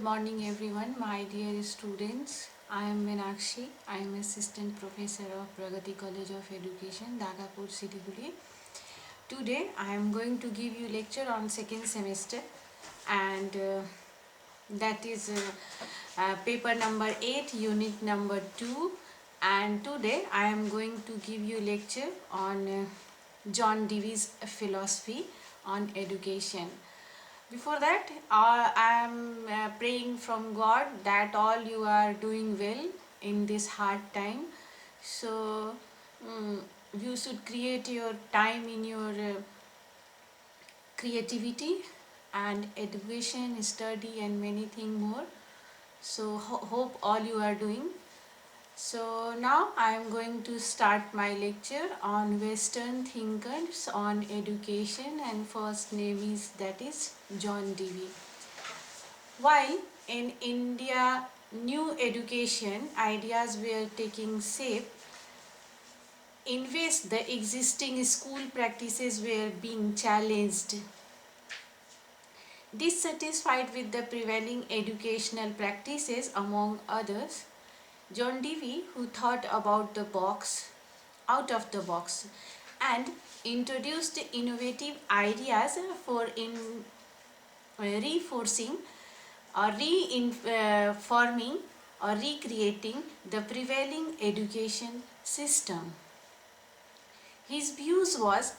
morning everyone, my dear students. I am Minakshee. I am Assistant Professor of Pragati College of Education, Dagapur, Siliguri. Today I am going to give you lecture on second semester and that is paper number 8, unit number 2, and today I am going to give you lecture on John Dewey's philosophy on education. Before that, I am praying from God that all you are doing well in this hard time. So, you should create your time in your creativity and education, study, and many things more. So, hope all you are doing. So now I am going to start my lecture on Western thinkers on education, and first name is John Dewey. While in India new education ideas were taking shape, in West the existing school practices were being challenged. Dissatisfied with the prevailing educational practices, among others, John Dewey, who thought about the box, out of the box, and introduced innovative ideas for reinforcing or reforming or recreating the prevailing education system. His views was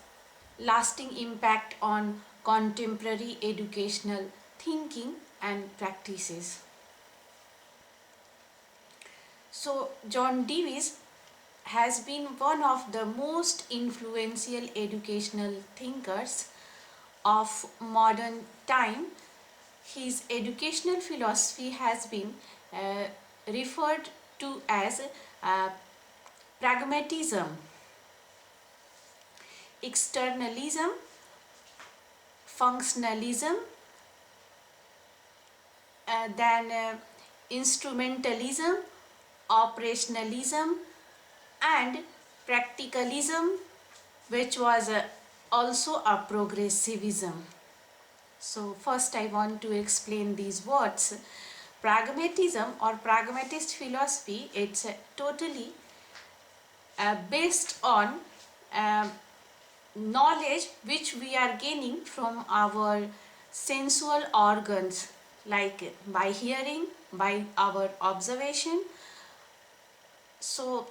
lasting impact on contemporary educational thinking and practices. So John Dewey has been one of the most influential educational thinkers of modern time. His educational philosophy has been referred to as pragmatism, externalism, functionalism, then instrumentalism, operationalism, and practicalism, which was also a progressivism. So first I want to explain these words. Pragmatism or pragmatist philosophy, it's totally based on knowledge which we are gaining from our sensual organs, like by hearing, by our observation. So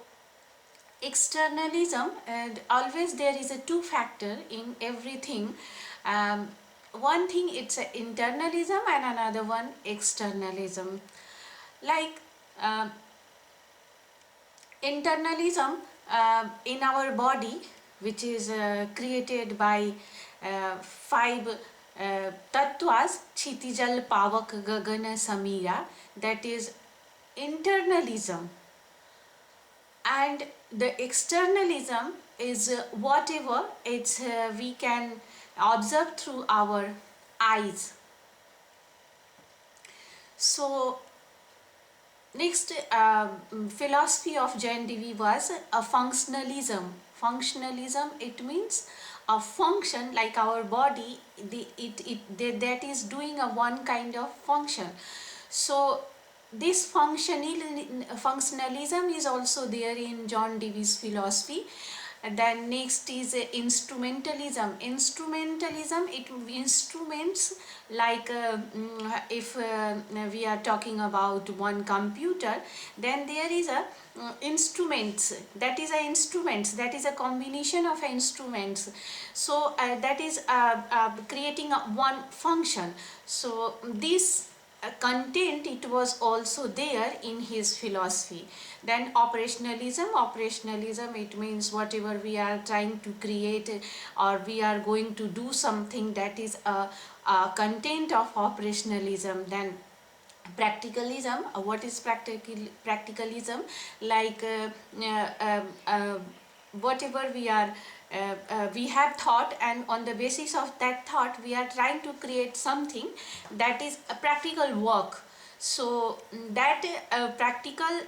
externalism, and always there is a two factor in everything. One thing it's a internalism and another one externalism. Like internalism in our body, which is created by five tattvas, Chitijal, Pavak, Gagana, Samira, that is internalism. And the externalism is whatever it's we can observe through our eyes. So next philosophy of John Dewey was a functionalism. Functionalism, it means a function like our body, that is doing a one kind of function. So this functionalism is also there in John Dewey's philosophy. And then next is instrumentalism. Instrumentalism, it instruments like if we are talking about one computer, then there is a instruments, that is a instruments, that is a combination of instruments. So that is creating one function. So this content, it was also there in his philosophy. Then operationalism, it means whatever we are trying to create or we are going to do something, that is a content of operationalism. Then practicalism, what is practicalism, like whatever we have thought, and on the basis of that thought we are trying to create something, that is a practical work. So that practical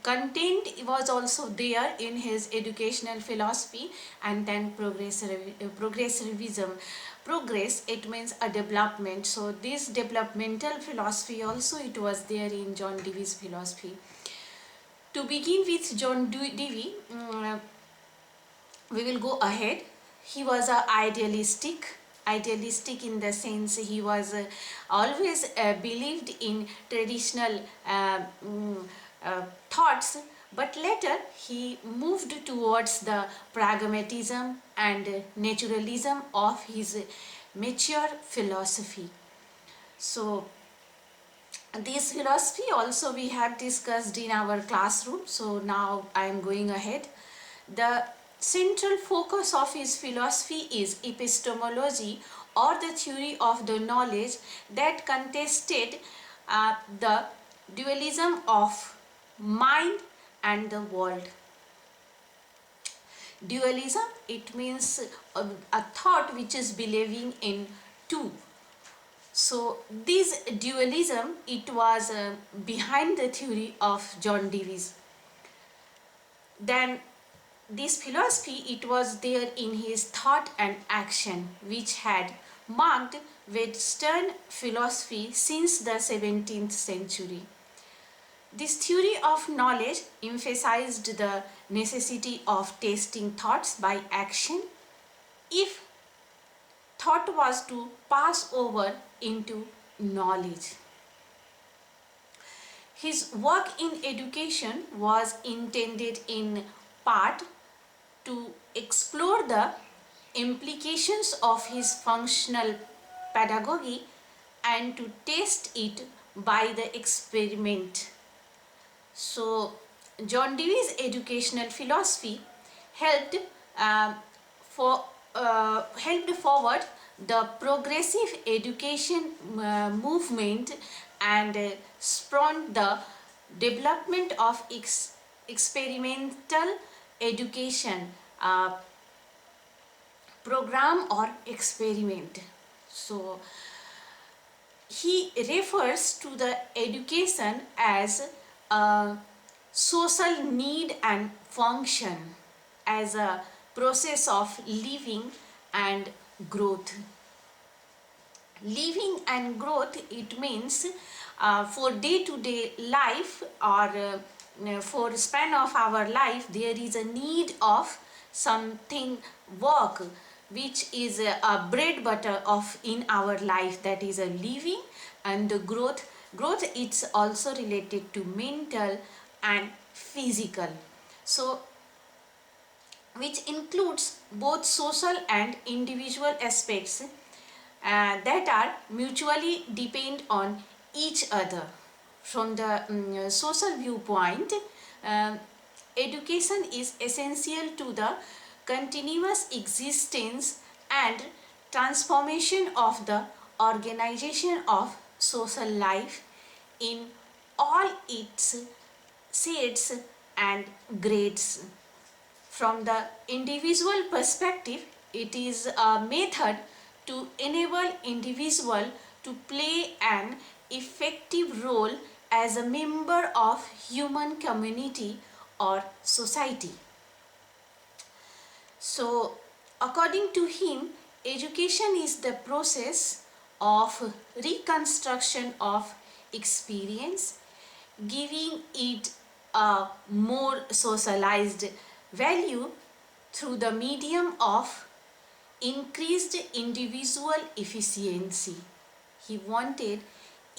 content was also there in his educational philosophy. And then progressivism. progress, it means a development. So this developmental philosophy also it was there in John Dewey's philosophy. To begin with John Dewey, we will go ahead. He was a idealistic in the sense he was always believed in traditional thoughts, but later he moved towards the pragmatism and naturalism of his mature philosophy. So this philosophy also we have discussed in our classroom, so now I am going ahead. The central focus of his philosophy is epistemology, or the theory of the knowledge that contested the dualism of mind and the world. Dualism, it means a thought which is believing in two. So this dualism, it was behind the theory of John Dewey's. Then this philosophy, it was there in his thought and action, which had marked Western philosophy since the 17th century. This theory of knowledge emphasized the necessity of testing thoughts by action if thought was to pass over into knowledge. His work in education was intended in part to explore the implications of his functional pedagogy and to test it by the experiment. So John Dewey's educational philosophy helped forward the progressive education movement and spawned the development of experimental education program or experiment. So he refers to the education as a social need and function, as a process of living and growth. Living and growth, it means for day-to-day life, or for span of our life, there is a need of something work which is a bread butter of in our life, that is a living. And the growth it's also related to mental and physical, so which includes both social and individual aspects that are mutually depend on each other. From the social viewpoint, education is essential to the continuous existence and transformation of the organization of social life in all its shades and grades. From the individual perspective, it is a method to enable individual to play an effective role as a member of human community or society. So according to him, education is the process of reconstruction of experience, giving it a more socialized value through the medium of increased individual efficiency. He wanted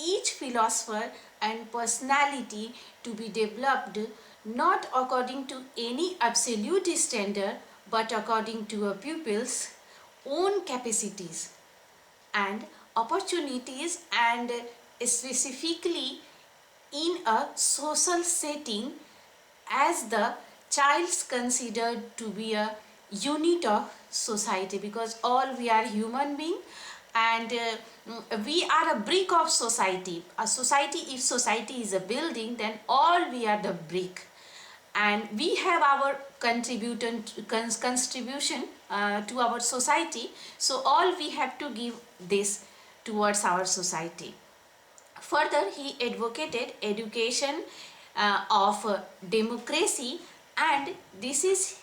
each philosopher and personality to be developed not according to any absolute standard, but according to a pupil's own capacities and opportunities, and specifically in a social setting, as the child is considered to be a unit of society, because all we are human being, and we are a brick of society. A society, if society is a building, then all we are the brick, and we have our contribution to our society. So all we have to give this towards our society. Further, he advocated education of democracy, and this is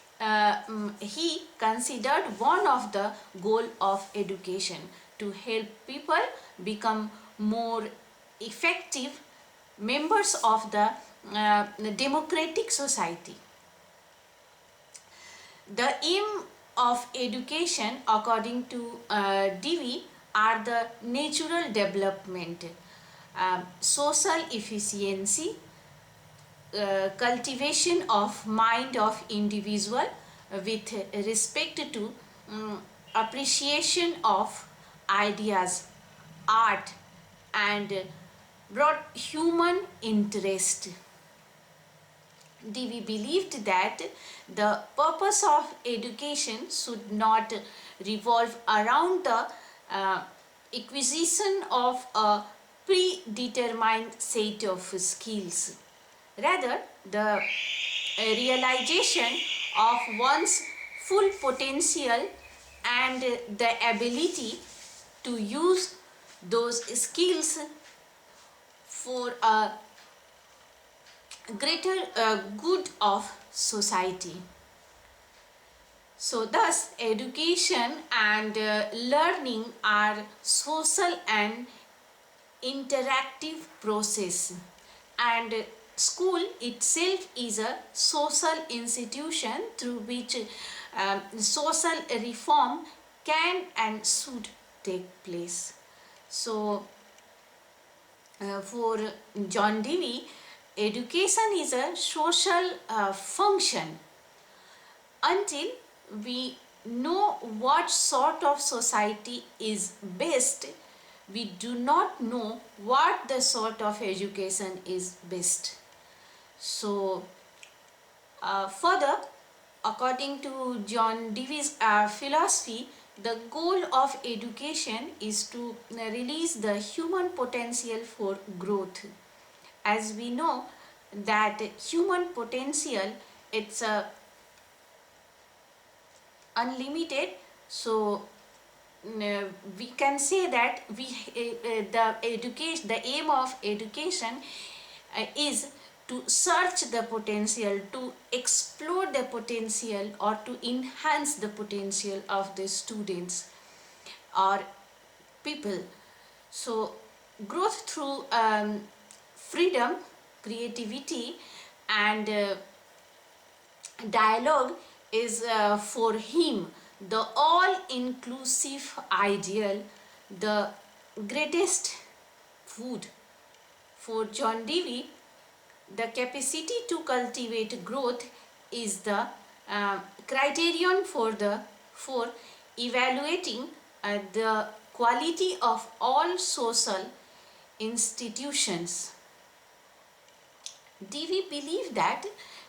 he considered one of the goal of education to help people become more effective members of the democratic society. The aim of education, according to Dewey, are the natural development, social efficiency, cultivation of mind of individual with respect to appreciation of ideas, art, and broad human interest. Dewey believed that the purpose of education should not revolve around the acquisition of a predetermined set of skills. Rather, the realization of one's full potential and the ability to use those skills for a greater good of society. So thus education and learning are social and interactive process, and school itself is a social institution through which social reform can and should take place. So for John Dewey, education is a social function. Until we know what sort of society is best, we do not know what the sort of education is best. So further, according to John Dewey's philosophy, the goal of education is to release the human potential for growth. As we know that human potential, it's unlimited, so we can say that the aim of education is to search the potential, to explore the potential, or to enhance the potential of the students or people. So growth through freedom, creativity, and dialogue is for him the all-inclusive ideal, the greatest food. For John Dewey, the capacity to cultivate growth is the criterion for evaluating the quality of all social institutions. Dewey believed that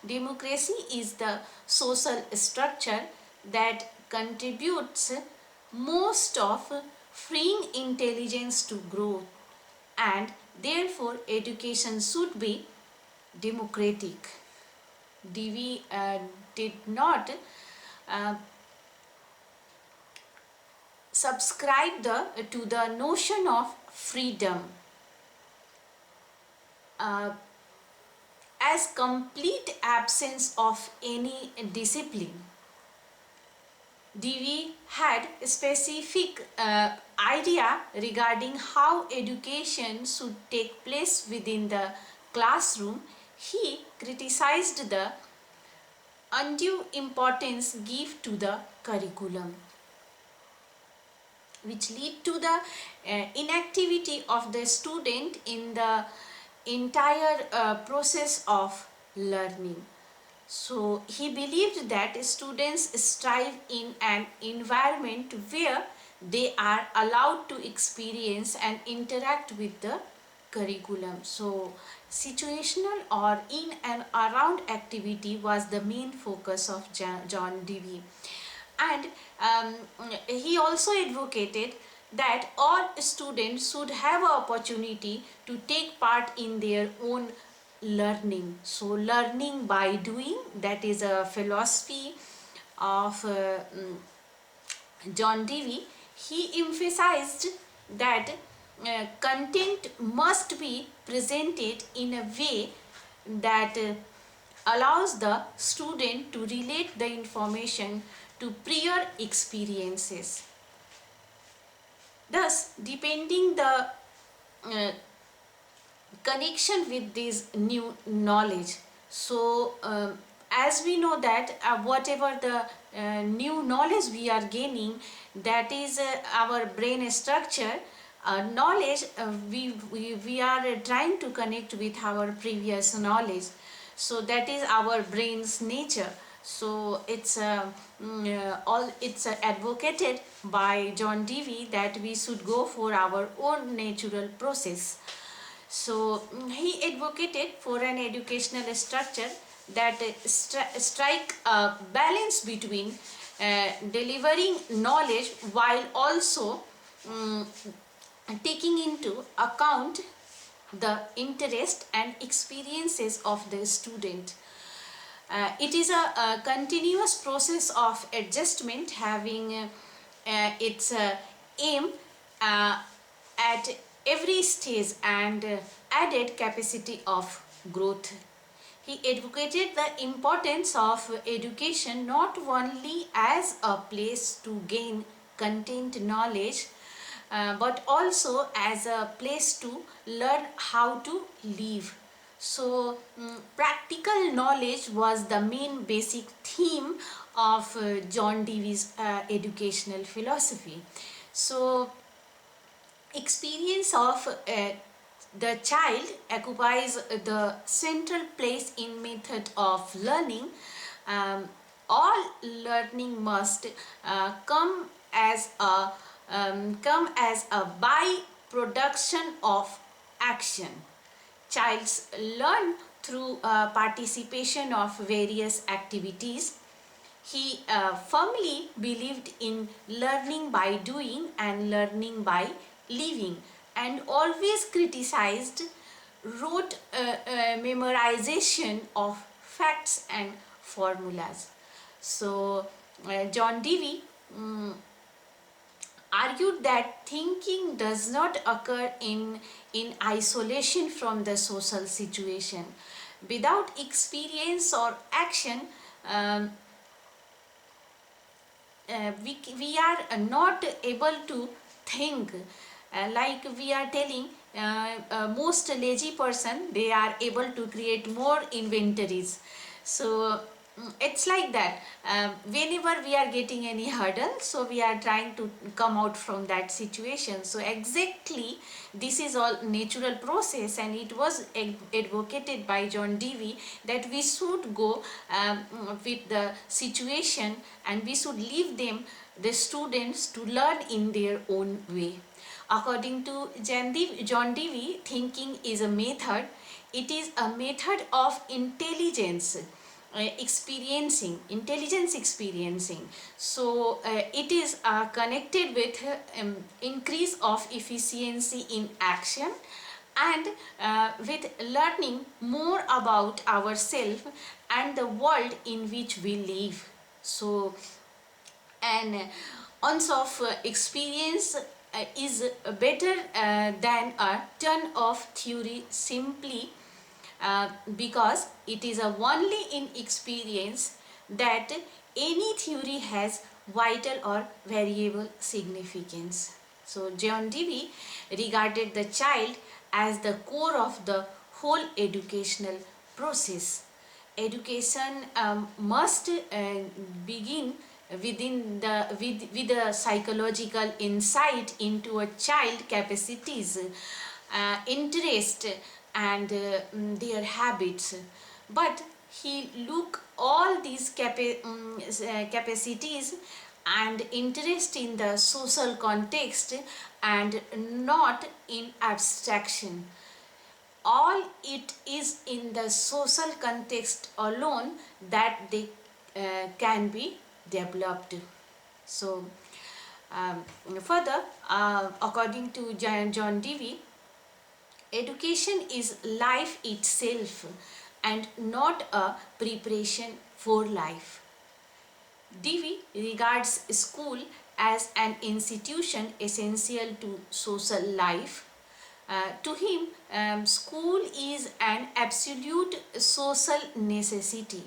democracy is the social structure that contributes most of freeing intelligence to growth, and therefore education should be democratic. Dewey did not subscribe to the notion of freedom as complete absence of any discipline. Dewey had a specific idea regarding how education should take place within the classroom. He criticized the undue importance given to the curriculum, which lead to the inactivity of the student in the entire process of learning. So he believed that students strive in an environment where they are allowed to experience and interact with the curriculum. So situational or in and around activity was the main focus of John Dewey. And he also advocated that all students should have an opportunity to take part in their own learning. So learning by doing, that is a philosophy of John Dewey. He emphasized that content must be presented in a way that allows the student to relate the information to prior experiences. Thus, depending the connection with this new knowledge. So, as we know that whatever the new knowledge we are gaining, that is our brain structure. Knowledge we are trying to connect with our previous knowledge, so that is our brain's nature. So it's advocated by John Dewey that we should go for our own natural process. So he advocated for an educational structure that strike a balance between delivering knowledge while also um, taking into account the interest and experiences of the student. It is a continuous process of adjustment, having its aim at every stage and added capacity of growth. He advocated the importance of education not only as a place to gain content knowledge, but also as a place to learn how to live. So, practical knowledge was the main basic theme of John Dewey's educational philosophy. So, experience of the child occupies the central place in method of learning. Um, all learning must come as a by-production of action. Childs learn through participation of various activities. He firmly believed in learning by doing and learning by living, and always criticized rote memorization of facts and formulas. So, John Dewey argued that thinking does not occur in isolation from the social situation. Without experience or action, um, we are not able to think. Like we are telling, most lazy person, they are able to create more inventories. So it's like that. Whenever we are getting any hurdle, so we are trying to come out from that situation. So exactly, this is all natural process, and it was advocated by John Dewey that we should go with the situation, and we should leave them, the students, to learn in their own way. According to John Dewey, thinking is a method. It is a method of intelligence experiencing. So it is connected with increase of efficiency in action, and with learning more about ourselves and the world in which we live. So an ounce of experience is better than a ton of theory, simply because it is only in experience that any theory has vital or variable significance. So John Dewey regarded the child as the core of the whole educational process. Education must begin with a psychological insight into a child capacities, interest, and their habits. But he look all these capacities and interest in the social context and not in abstraction. All it is in the social context alone that they can be developed. So further, according to John Dewey, education is life itself and not a preparation for life. Dewey regards school as an institution essential to social life, To him, school is an absolute social necessity.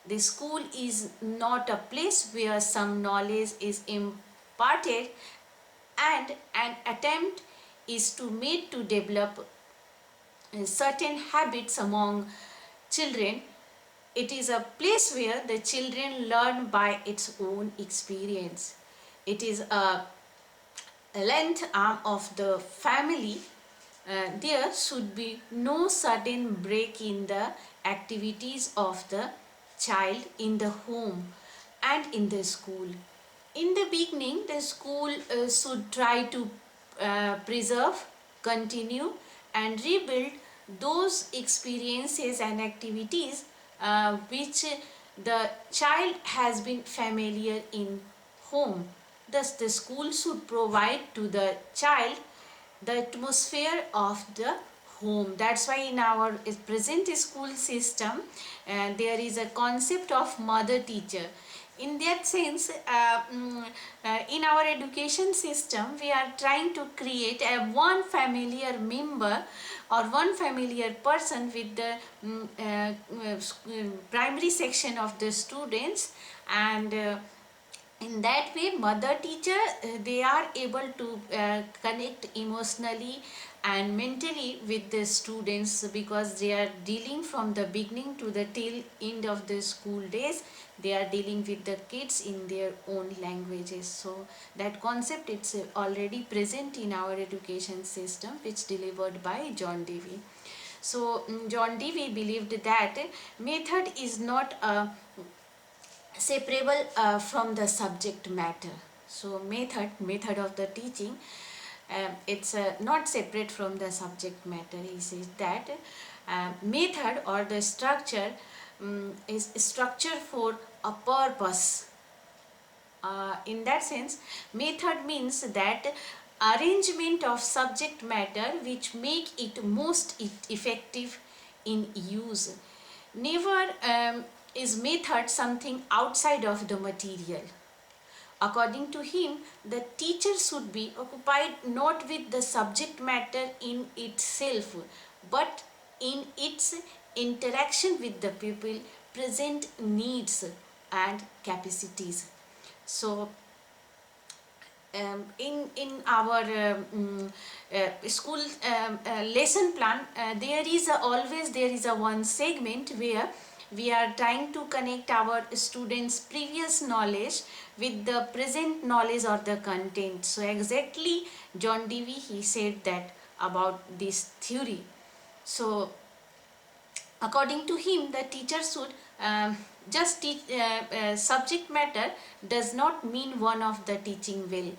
The school is not a place where some knowledge is imparted and an attempt is to made to develop certain habits among children. It is a place where the children learn by its own experience. It is a length arm of the family. There should be no sudden break in the activities of the child in the home and in the school. In the beginning, the school should try to preserve, continue, and rebuild those experiences and activities which the child has been familiar in home. Thus, the school should provide to the child the atmosphere of the home. That's why in our present school system there is a concept of mother teacher. In that sense, in our education system we are trying to create a one familiar member or one familiar person with the primary section of the students, and in that way mother teacher they are able to connect emotionally and mentally with the students, because they are dealing from the beginning to the till end of the school days. They are dealing with the kids in their own languages. So that concept, it's already present in our education system, which delivered by John Dewey. So John Dewey believed that method is not a separable from the subject matter. So method of the teaching, it's not separate from the subject matter. He says that method or the structure is structure for a purpose. In that sense, method means that arrangement of subject matter which make it most effective in use. Never is method something outside of the material. According to him, the teacher should be occupied not with the subject matter in itself, but in its interaction with the people, present needs and capacities. So in our school lesson plan, there is a one segment where we are trying to connect our students previous knowledge with the present knowledge or the content. So exactly John Dewey, he said that about this theory. So according to him, the teacher should just teach subject matter does not mean one of the teaching well.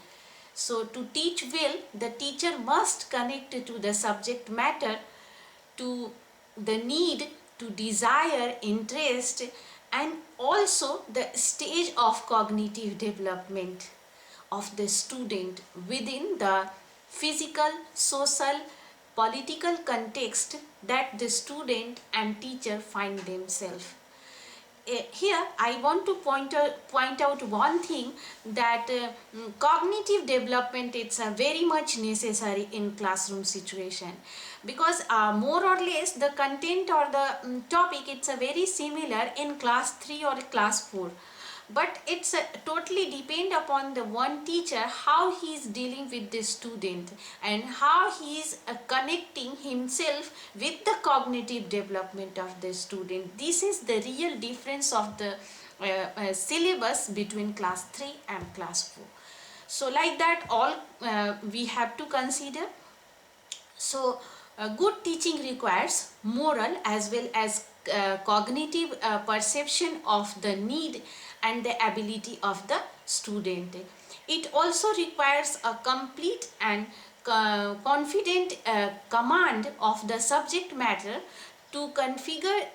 So to teach well, the teacher must connect to the subject matter, to the need, to desire, interest, and also the stage of cognitive development of the student within the physical, social, political context that the student and teacher find themselves. Here I want to point out one thing, that cognitive development, it's very much necessary in classroom situation, because more or less the content or the topic, it's a very similar in class 3 or class 4, but it's totally depend upon the one teacher, how he is dealing with the student and how he is connecting himself with the cognitive development of the student. This is the real difference of the syllabus between class 3 and class 4. So like that, all we have to consider. So good teaching requires moral as well as cognitive perception of the need and the ability of the student. It also requires a complete and confident command of the subject matter to configure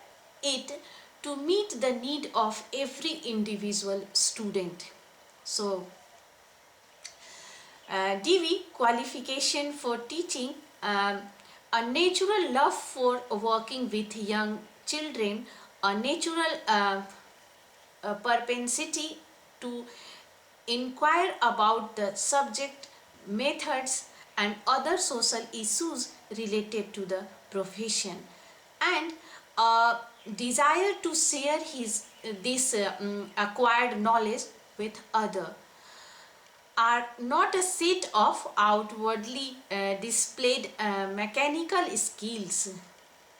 it to meet the need of every individual student. So Dewey qualification for teaching, a natural love for working with young children, a natural propensity to inquire about the subject, methods, and other social issues related to the profession, and a desire to share this acquired knowledge with other are not a set of outwardly displayed mechanical skills.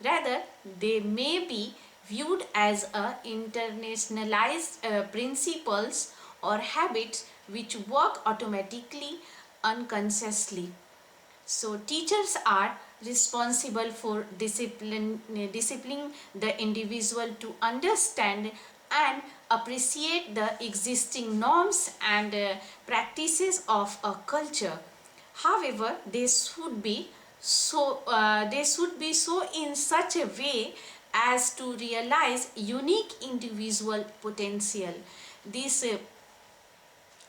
Rather, they may be viewed as internationalized principles or habits which work automatically, unconsciously. So teachers are responsible for disciplining the individual to understand and appreciate the existing norms and practices of a culture. However, they should be so in such a way as to realize unique individual potential. This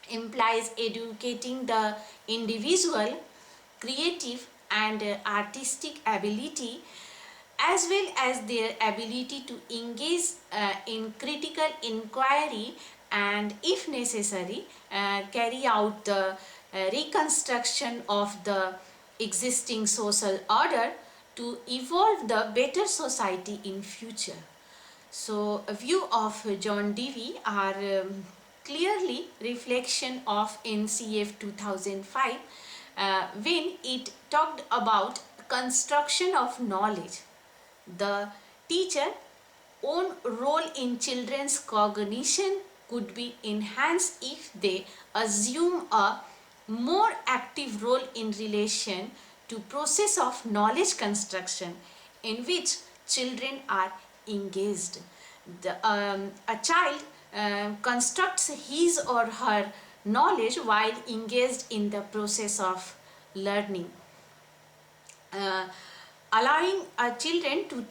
implies educating the individual creative and artistic ability, as well as their ability to engage in critical inquiry and, if necessary, carry out the reconstruction of the existing social order to evolve the better society in future. So, a view of John Dewey are clearly reflection of NCF 2005 when it talked about construction of knowledge. The teacher own role in children's cognition could be enhanced if they assume a more active role in relation to process of knowledge construction in which children are engaged. A child constructs his or her knowledge while engaged in the process of learning. Uh, Allowing children to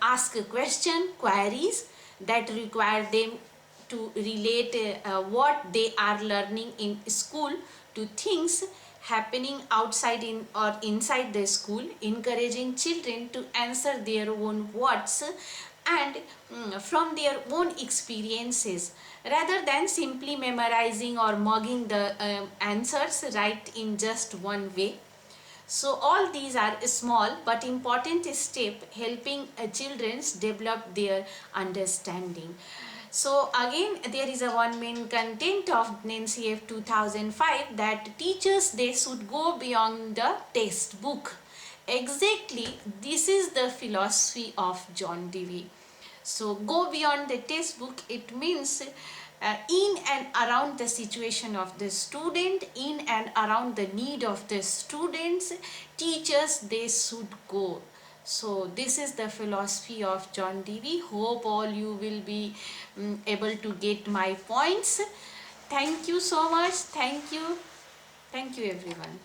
ask question queries that require them to relate what they are learning in school to things happening outside in or inside the school, encouraging children to answer their own words and from their own experiences, rather than simply memorizing or mugging the answers right in just one way. So all these are small but important steps helping children develop their understanding. So again, there is a one main content of NCF 2005 that teachers, they should go beyond the textbook. Exactly, this is the philosophy of John Dewey. So go beyond the textbook, it means in and around the situation of the student, in and around the need of the students, teachers, they should go. So this is the philosophy of John Dewey. Hope all you will be able to get my points. Thank you so much. Thank you. Thank you everyone.